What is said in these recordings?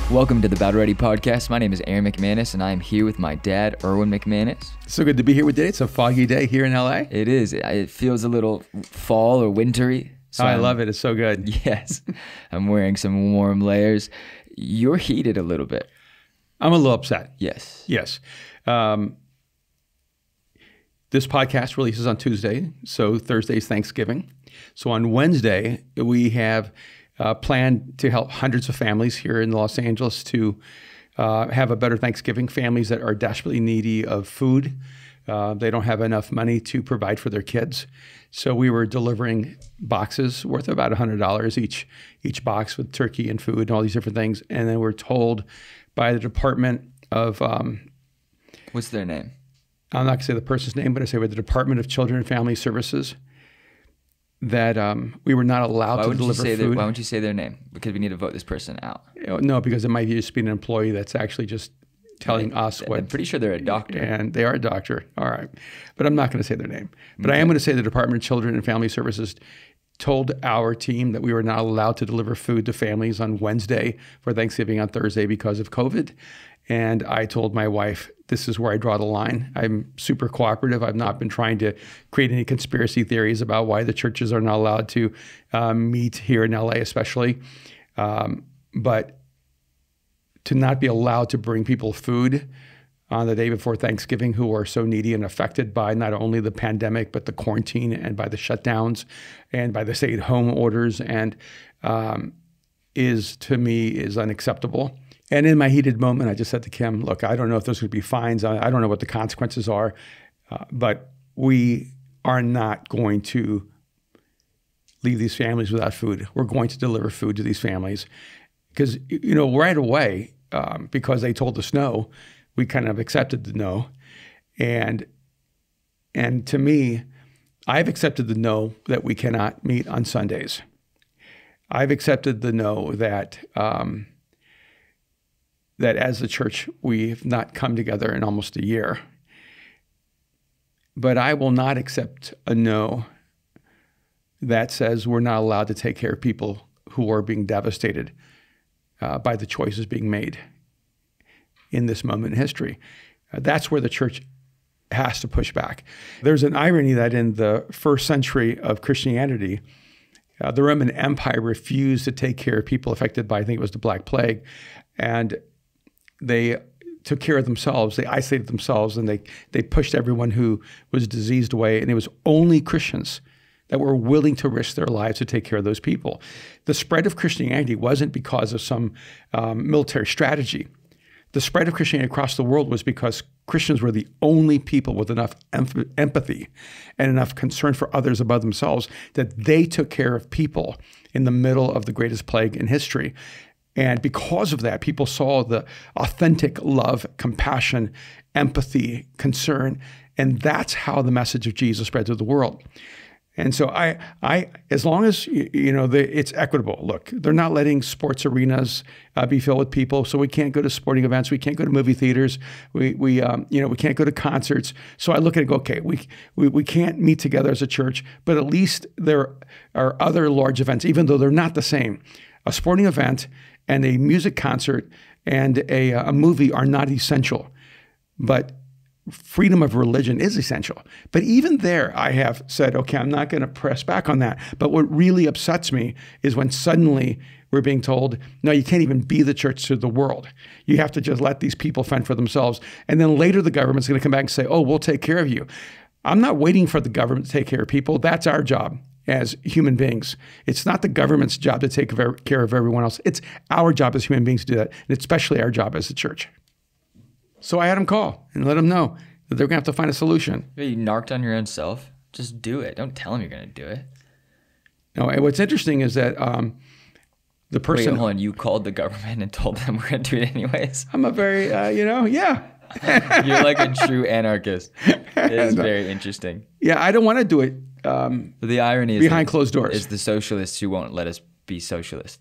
Welcome to the Battle Ready Podcast. My name is Aaron McManus, and I am here with my dad, Erwin McManus. So good to be here with you. It's a foggy day here in LA. It is. It feels a little fall or wintry. So I love it. It's so good. Yes. I'm wearing some warm layers. You're heated a little bit. I'm a little upset. Yes. Yes. This podcast releases on Tuesday, so Thursday's Thanksgiving. So on Wednesday, we have planned to help hundreds of families here in Los Angeles to have a better Thanksgiving. Families that are desperately needy of food. They don't have enough money to provide for their kids. So we were delivering boxes worth about $100 each box with turkey and food and all these different things. And then we're told by the Department of... What's their name? I'm not going to say the person's name, but I say with the Department of Children and Family Services that we were not allowed to deliver food. Why won't you say their name? Because we need to vote this person out. No, because it might just be an employee that's actually just telling us what. I'm pretty sure they're a doctor. And they are a doctor. All right. But I'm not going to say their name. But I am going to say the Department of Children and Family Services told our team that we were not allowed to deliver food to families on Wednesday for Thanksgiving on Thursday because of COVID. And I told my wife, this is where I draw the line. I'm super cooperative. I've not been trying to create any conspiracy theories about why the churches are not allowed to meet here in LA especially. But to not be allowed to bring people food on the day before Thanksgiving who are so needy and affected by not only the pandemic, but the quarantine and by the shutdowns and by the stay-at-home orders and to me is unacceptable. And in my heated moment, I just said to Kim, look, I don't know if those would be fines. I don't know what the consequences are, but we are not going to leave these families without food. We're going to deliver food to these families because, you know, right away, because they told us no, we kind of accepted the no. And to me, I've accepted the no that we cannot meet on Sundays. I've accepted the no that that as a church, we've not come together in almost a year. But I will not accept a no that says we're not allowed to take care of people who are being devastated by the choices being made in this moment in history. That's where the church has to push back. There's an irony that in the first century of Christianity, the Roman Empire refused to take care of people affected by, I think it was the Black Plague, and they took care of themselves. They isolated themselves, and they pushed everyone who was diseased away. And it was only Christians that were willing to risk their lives to take care of those people. The spread of Christianity wasn't because of some military strategy. The spread of Christianity across the world was because Christians were the only people with enough empathy and enough concern for others above themselves that they took care of people in the middle of the greatest plague in history. And because of that, people saw the authentic love, compassion, empathy, concern, and that's how the message of Jesus spread to the world. And so I as long as it's equitable. Look, they're not letting sports arenas be filled with people, so we can't go to sporting events, we can't go to movie theaters, we can't go to concerts. So I look at it and go, okay, we can't meet together as a church, but at least there are other large events, even though they're not the same. A sporting event and a music concert and a movie are not essential, but freedom of religion is essential. But even there, I have said, okay, I'm not going to press back on that. But what really upsets me is when suddenly we're being told, no, you can't even be the church to the world. You have to just let these people fend for themselves. And then later the government's going to come back and say, oh, we'll take care of you. I'm not waiting for the government to take care of people. That's our job as human beings. It's not the government's job to take care of everyone else. It's our job as human beings to do that, and especially our job as the church. So I had them call and let them know that they're going to have to find a solution. You narked on your own self. Just do it. Don't tell them you're going to do it. No, and what's interesting is that the person... Wait, hold on. You called the government and told them we're going to do it anyways? I'm a very, yeah. You're like a true anarchist. It is very interesting. Yeah, I don't want to do it. The irony is behind closed doors. It's the socialists who won't let us be socialist.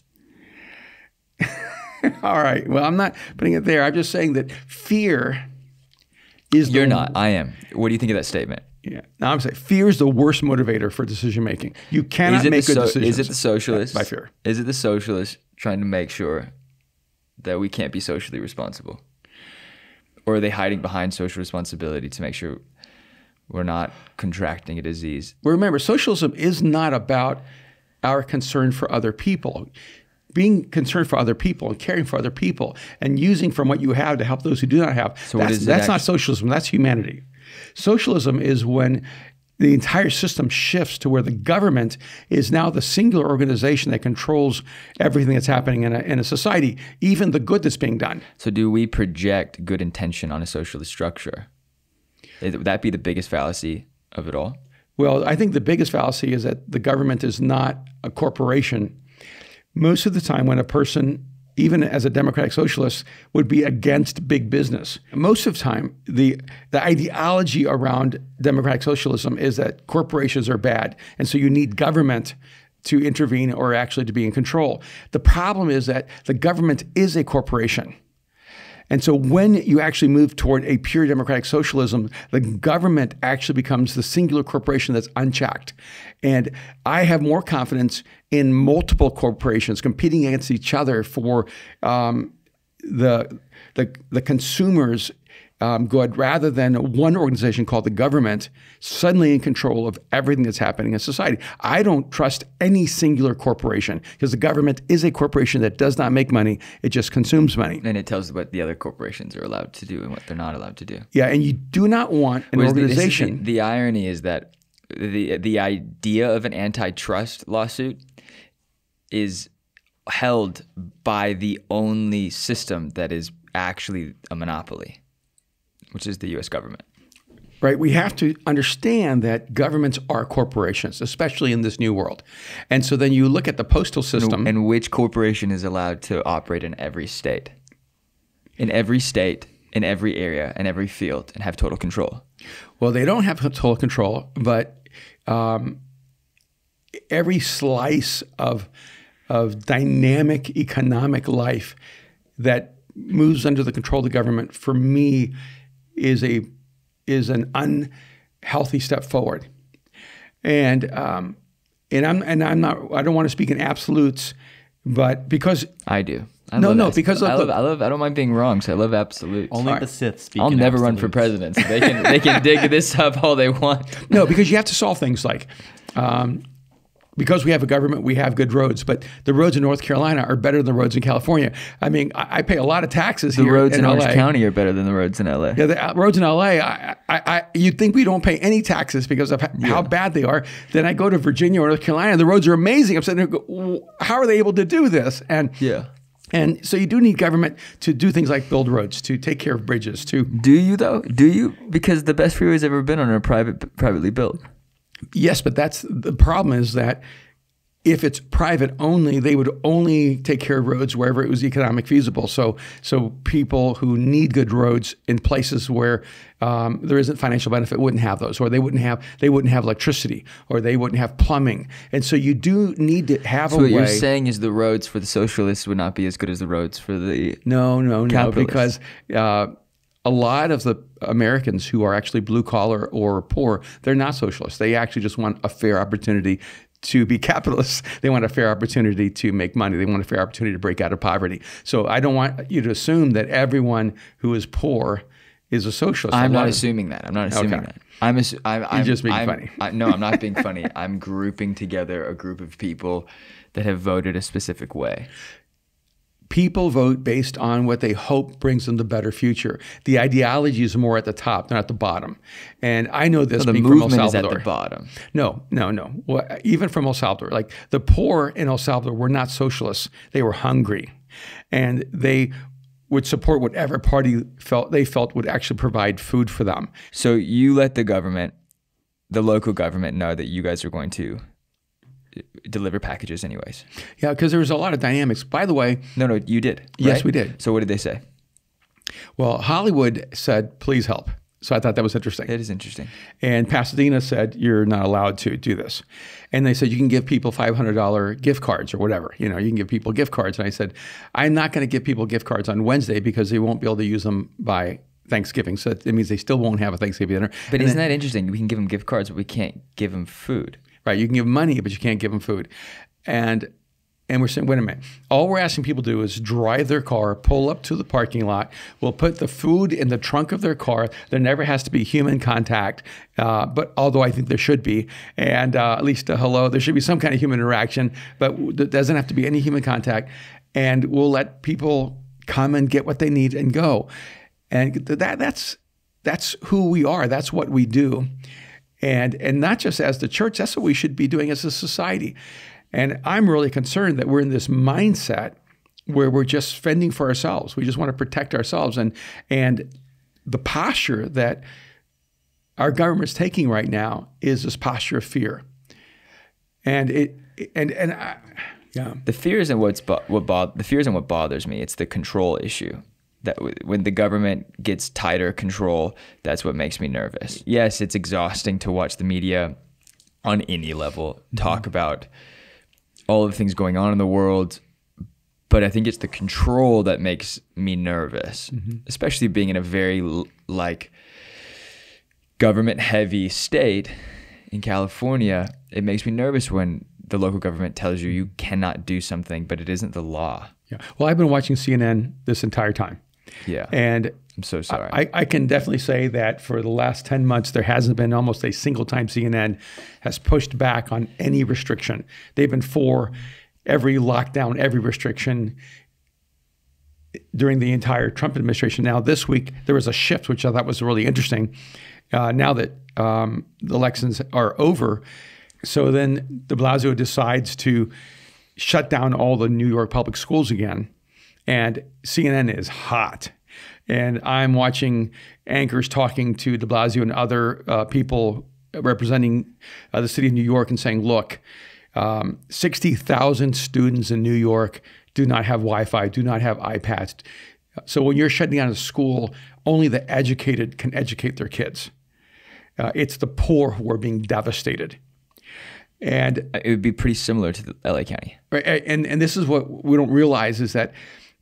All right. Well, I'm not putting it there. I'm just saying that fear is... You're not. I am. What do you think of that statement? Yeah. Now I'm saying fear is the worst motivator for decision making. You cannot make good decisions. Is it the socialists? By fear. Is it the socialists trying to make sure that we can't be socially responsible? Or are they hiding behind social responsibility to make sure we're not contracting a disease? Well, remember, socialism is not about our concern for other people. Being concerned for other people and caring for other people and using from what you have to help those who do not have, So that's not socialism, that's humanity. Socialism is when the entire system shifts to where the government is now the singular organization that controls everything that's happening in a society, even the good that's being done. So do we project good intention on a socialist structure? Would that be the biggest fallacy of it all? Well, I think the biggest fallacy is that the government is not a corporation. Most of the time when a person, even as a democratic socialist, would be against big business. Most of the time, the ideology around democratic socialism is that corporations are bad, and so you need government to intervene or actually to be in control. The problem is that the government is a corporation. And so when you actually move toward a pure democratic socialism, the government actually becomes the singular corporation that's unchecked. And I have more confidence in multiple corporations competing against each other for the consumer's good, rather than one organization called the government suddenly in control of everything that's happening in society. I don't trust any singular corporation because the government is a corporation that does not make money. It just consumes money. And it tells what the other corporations are allowed to do and what they're not allowed to do. Yeah, and you do not want an organization. The irony is that the idea of an antitrust lawsuit is held by the only system that is actually a monopoly, which is the U.S. government. Right. We have to understand that governments are corporations, especially in this new world. And so then you look at the postal system. And which corporation is allowed to operate in every state? In every state, in every area, in every field, and have total control? Well, they don't have total control, but every slice of dynamic economic life that moves under the control of the government, for me, is an unhealthy step forward, and I'm not. I don't want to speak in absolutes, but because I do. I don't mind being wrong, so I love absolutes. Only the Sith speak. I'll never run for president. So they can dig this up all they want. No, because you have to solve things like. Because we have a government, we have good roads, but the roads in North Carolina are better than the roads in California. I mean, I pay a lot of taxes here. The roads in LA. Orange County are better than the roads in LA. Yeah, the roads in LA, you'd think we don't pay any taxes because of how bad they are. Then I go to Virginia or North Carolina, and the roads are amazing. I'm sitting there, how are they able to do this? And so you do need government to do things like build roads, to take care of bridges, to. Do you though? Do you? Because the best freeways ever been on are privately built. Yes, but that's the problem is that if it's private only, they would only take care of roads wherever it was economic feasible. So people who need good roads in places where there isn't financial benefit wouldn't have those, or they wouldn't have electricity, or they wouldn't have plumbing. And so you do need to have a way. So what you're saying is the roads for the socialists would not be as good as the roads for the No, because a lot of the Americans who are actually blue collar or poor, they're not socialists. They actually just want a fair opportunity to be capitalists. They want a fair opportunity to make money. They want a fair opportunity to break out of poverty. So I don't want you to assume that everyone who is poor is a socialist. I'm not assuming that. I'm not assuming that. I'm just being funny. No, I'm not being funny. I'm grouping together a group of people that have voted a specific way. People vote based on what they hope brings them the better future. The ideology is more at the top, not at the bottom. And I know this being from El Salvador. The movement is at the bottom. No. Well, even from El Salvador, like the poor in El Salvador were not socialists. They were hungry. And they would support whatever party they felt would actually provide food for them. So you let the local government know that you guys are going to deliver packages anyways. Yeah, because there was a lot of dynamics. By the way... No, you did. Right? Yes, we did. So what did they say? Well, Hollywood said, please help. So I thought that was interesting. That is interesting. And Pasadena said, you're not allowed to do this. And they said, you can give people $500 gift cards or whatever. You can give people gift cards. And I said, I'm not going to give people gift cards on Wednesday because they won't be able to use them by Thanksgiving. So it means they still won't have a Thanksgiving dinner. But isn't that interesting? We can give them gift cards, but we can't give them food. Right, you can give money, but you can't give them food. And And we're saying, wait a minute. All we're asking people to do is drive their car, pull up to the parking lot. We'll put the food in the trunk of their car. There never has to be human contact, but although I think there should be, and at least a hello, there should be some kind of human interaction, but there doesn't have to be any human contact. And we'll let people come and get what they need and go. And that's who we are. That's what we do. And not just as the church, that's what we should be doing as a society. And I'm really concerned that we're in this mindset where we're just fending for ourselves. We just want to protect ourselves. And the posture that our government's taking right now is this posture of fear. And the fear isn't what bothers me. It's the control issue. That when the government gets tighter control, that's what makes me nervous. Yes, it's exhausting to watch the media on any level talk about all of the things going on in the world, but I think it's the control that makes me nervous, especially being in a very government heavy state in California. It makes me nervous when the local government tells you you cannot do something, but it isn't the law. Yeah. Well, I've been watching CNN this entire time. Yeah. And I'm so sorry. I can definitely say that for the last 10 months, there hasn't been almost a single time CNN has pushed back on any restriction. They've been for every lockdown, every restriction during the entire Trump administration. Now, this week, there was a shift, which I thought was really interesting. Now that the elections are over, so then de Blasio decides to shut down all the New York public schools again. And CNN is hot. And I'm watching anchors talking to de Blasio and other people representing the city of New York and saying, look, 60,000 students in New York do not have Wi-Fi, do not have iPads. So when you're shutting down a school, only the educated can educate their kids. It's the poor who are being devastated. And it would be pretty similar to the LA County. Right, and this is what we don't realize is that,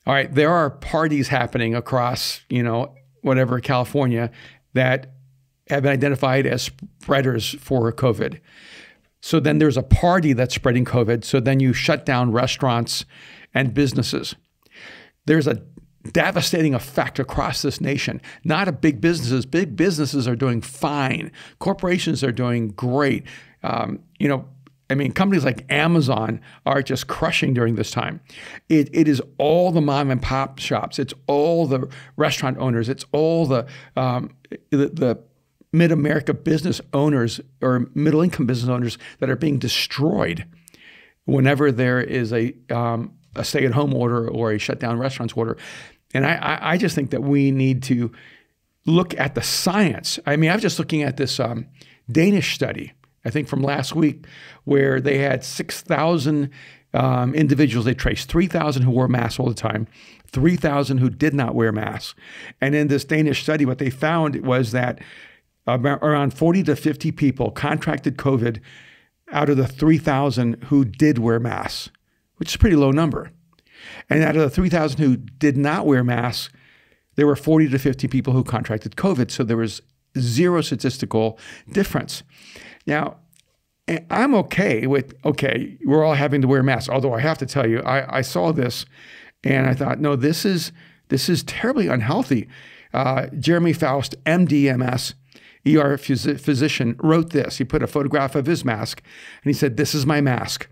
all right, there are parties happening across, whatever, California that have been identified as spreaders for COVID. So then there's a party that's spreading COVID. So then you shut down restaurants and businesses. There's a devastating effect across this nation. Not at big businesses. Big businesses are doing fine. Corporations are doing great. Companies like Amazon are just crushing during this time. It is all the mom and pop shops. It's all the restaurant owners. It's all the mid-America business owners or middle-income business owners that are being destroyed whenever there is a stay-at-home order or a shut-down restaurants order. And I just think that we need to look at the science. I was just looking at this Danish study, I think from last week, where they had 6,000 individuals. They traced 3,000 who wore masks all the time, 3,000 who did not wear masks. And in this Danish study, what they found was that around 40 to 50 people contracted COVID out of the 3,000 who did wear masks, which is a pretty low number. And out of the 3,000 who did not wear masks, there were 40 to 50 people who contracted COVID. So there was zero statistical difference. Now, I'm okay with, we're all having to wear masks. Although I have to tell you, I saw this and I thought, no, this is terribly unhealthy. Jeremy Faust, MD, MS, ER physician, wrote this. He put a photograph of his mask and he said, "This is my mask.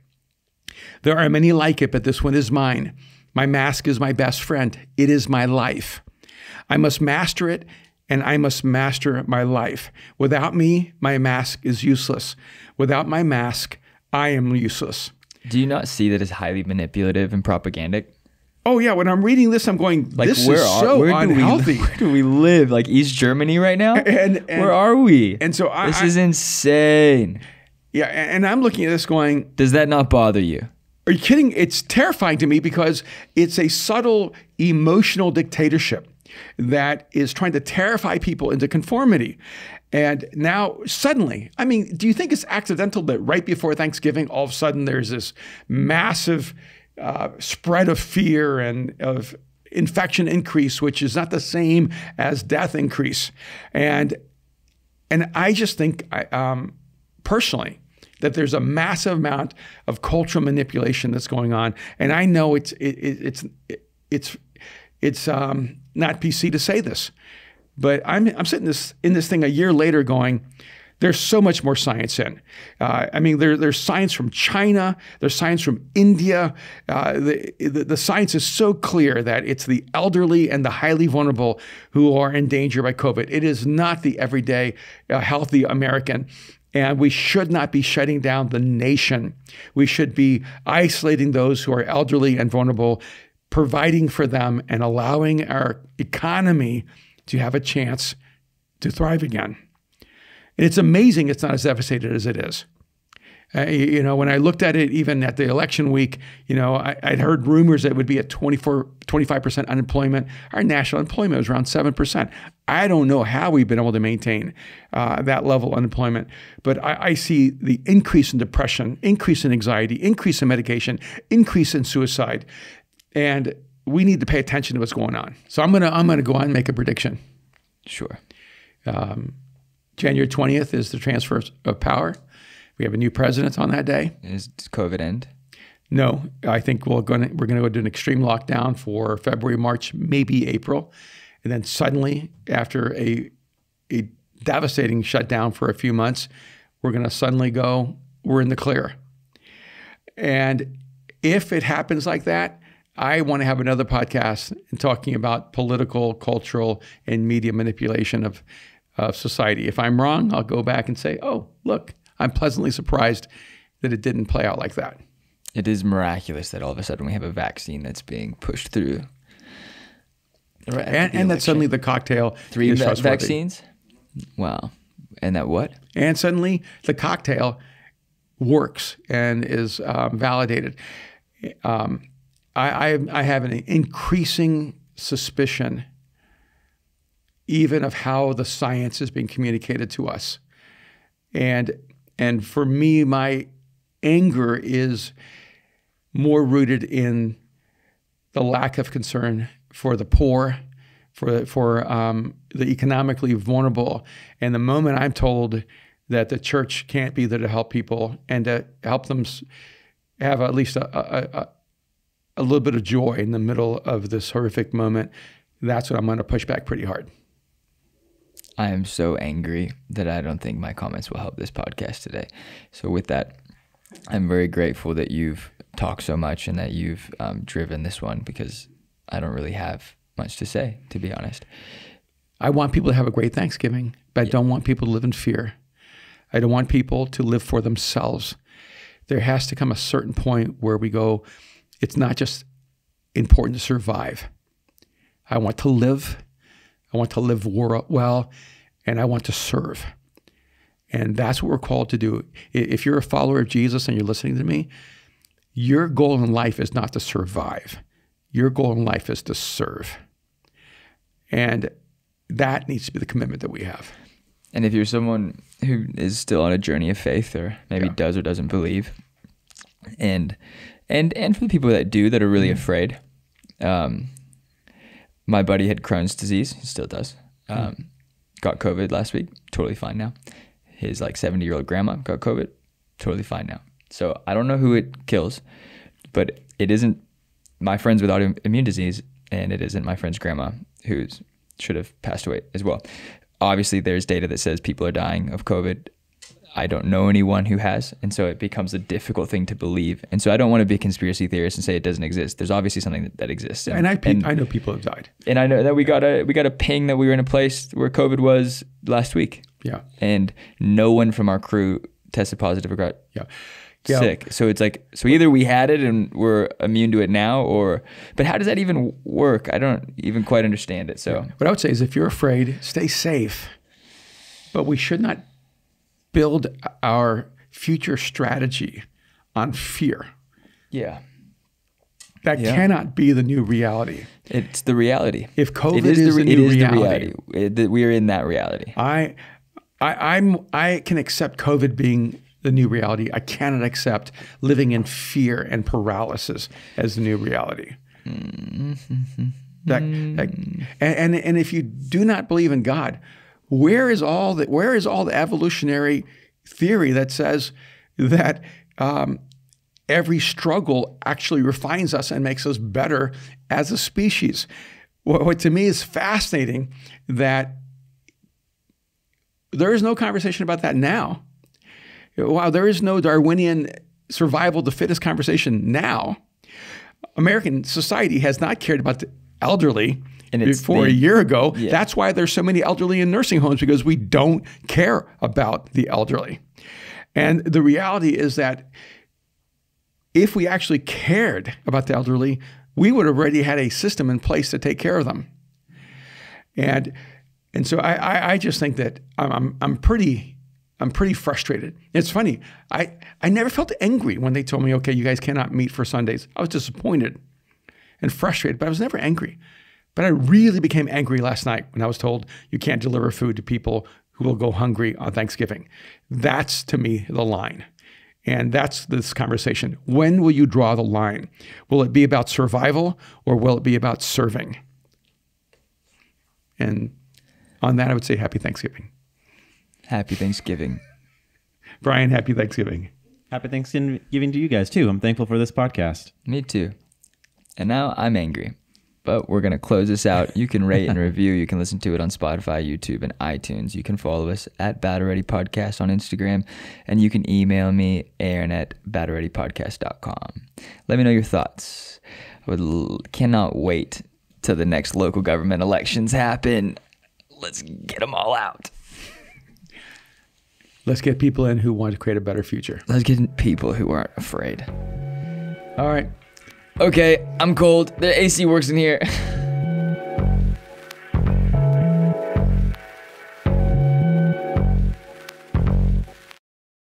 There are many like it, but this one is mine. My mask is my best friend. It is my life. I must master it, and I must master my life. Without me, my mask is useless. Without my mask, I am useless." Do you not see that as highly manipulative and propagandic? Oh yeah, when I'm reading this, I'm going, this is so unhealthy. Where do we live? Like East Germany right now? And where are we? And so this is insane. Yeah, and I'm looking at this going, does that not bother you? Are you kidding? It's terrifying to me because it's a subtle emotional dictatorship that is trying to terrify people into conformity. And now suddenly, do you think it's accidental that right before Thanksgiving, all of a sudden there's this massive spread of fear and of infection increase, which is not the same as death increase. And I just think, personally, that there's a massive amount of cultural manipulation that's going on. And I know it's not PC to say this, but I'm sitting in this thing a year later going, there's so much more science in. I mean, there's science from China. There's science from India. The science is so clear that it's the elderly and the highly vulnerable who are in danger by COVID. It is not the everyday healthy American. And we should not be shutting down the nation. We should be isolating those who are elderly and vulnerable, providing for them and allowing our economy to have a chance to thrive again. And it's amazing it's not as devastated as it is. When I looked at it, even at the election week, I'd heard rumors that it would be at 25% unemployment. Our national employment was around 7%. I don't know how we've been able to maintain that level of unemployment, but I see the increase in depression, increase in anxiety, increase in medication, increase in suicide, and we need to pay attention to what's going on. So I'm gonna go on and make a prediction. Sure. January 20th is the transfer of power. We have a new president on that day. Does COVID end? No, I think we're going to go to an extreme lockdown for February, March, maybe April. And then suddenly, after a devastating shutdown for a few months, we're going to suddenly go, we're in the clear. And if it happens like that, I want to have another podcast talking about political, cultural, and media manipulation of society. If I'm wrong, I'll go back and say, oh, look, I'm pleasantly surprised that it didn't play out like that. It is miraculous that all of a sudden we have a vaccine that's being pushed through. And that suddenly the cocktail is trustworthy. Vaccines? Wow. And that what? And suddenly the cocktail works and is validated. I have an increasing suspicion even of how the science is being communicated to us. And for me, my anger is more rooted in the lack of concern for the poor, for the economically vulnerable. And the moment I'm told that the church can't be there to help people and to help them have at least a little bit of joy in the middle of this horrific moment, that's when I'm going to push back pretty hard. I am so angry that I don't think my comments will help this podcast today. So with that, I'm very grateful that you've talked so much and that you've driven this one, because I don't really have much to say, to be honest. I want people to have a great Thanksgiving, but I don't want people to live in fear. I don't want people to live for themselves. There has to come a certain point where we go, it's not just important to survive. I want to live. I want to live well, and I want to serve. And that's what we're called to do. If you're a follower of Jesus and you're listening to me, your goal in life is not to survive. Your goal in life is to serve. And that needs to be the commitment that we have. And if you're someone who is still on a journey of faith, or maybe does or doesn't believe, and for the people that do, that are really afraid, my buddy had Crohn's disease. He still does. Got COVID last week. Totally fine now. His 70-year-old grandma got COVID. Totally fine now. So I don't know who it kills, but it isn't my friends with autoimmune disease, and it isn't my friend's grandma who should have passed away as well. Obviously, there's data that says people are dying of COVID. I don't know anyone who has, and so it becomes a difficult thing to believe. And so I don't want to be a conspiracy theorist and say it doesn't exist. There's obviously something that exists. And I know people have died. And I know that we got a ping that we were in a place where COVID was last week. Yeah. And no one from our crew tested positive or got sick. So it's so either we had it and we're immune to it now, but how does that even work? I don't even quite understand it. So what I would say is, if you're afraid, stay safe. But we should not build our future strategy on fear. Yeah. That cannot be the new reality. It's the reality. If COVID is the new reality. We are in that reality. I can accept COVID being the new reality. I cannot accept living in fear and paralysis as the new reality. Mm-hmm. And if you do not believe in God, where is all the evolutionary theory that says that every struggle actually refines us and makes us better as a species. What to me is fascinating that there is no conversation about that now. Wow, there is no Darwinian survival of the fittest conversation now. American society has not cared about the elderly before a year ago. Yeah. That's why there's so many elderly in nursing homes, because we don't care about the elderly. And the reality is that if we actually cared about the elderly, we would have already had a system in place to take care of them. And so I just think that I'm pretty frustrated. It's funny. I never felt angry when they told me, okay, you guys cannot meet for Sundays. I was disappointed and frustrated, but I was never angry. But I really became angry last night when I was told you can't deliver food to people who will go hungry on Thanksgiving. That's, to me, the line. And that's this conversation. When will you draw the line? Will it be about survival, or will it be about serving? And on that, I would say happy Thanksgiving. Happy Thanksgiving. Brian, happy Thanksgiving. Happy Thanksgiving to you guys, too. I'm thankful for this podcast. Me too. And now I'm angry. But we're going to close this out. You can rate and review. You can listen to it on Spotify, YouTube, and iTunes. You can follow us at Batteready Podcast on Instagram. And you can email me, aaron@battereadypodcast.com. Let me know your thoughts. I cannot wait till the next local government elections happen. Let's get them all out. Let's get people in who want to create a better future. Let's get people who aren't afraid. All right. Okay, I'm cold. The AC works in here.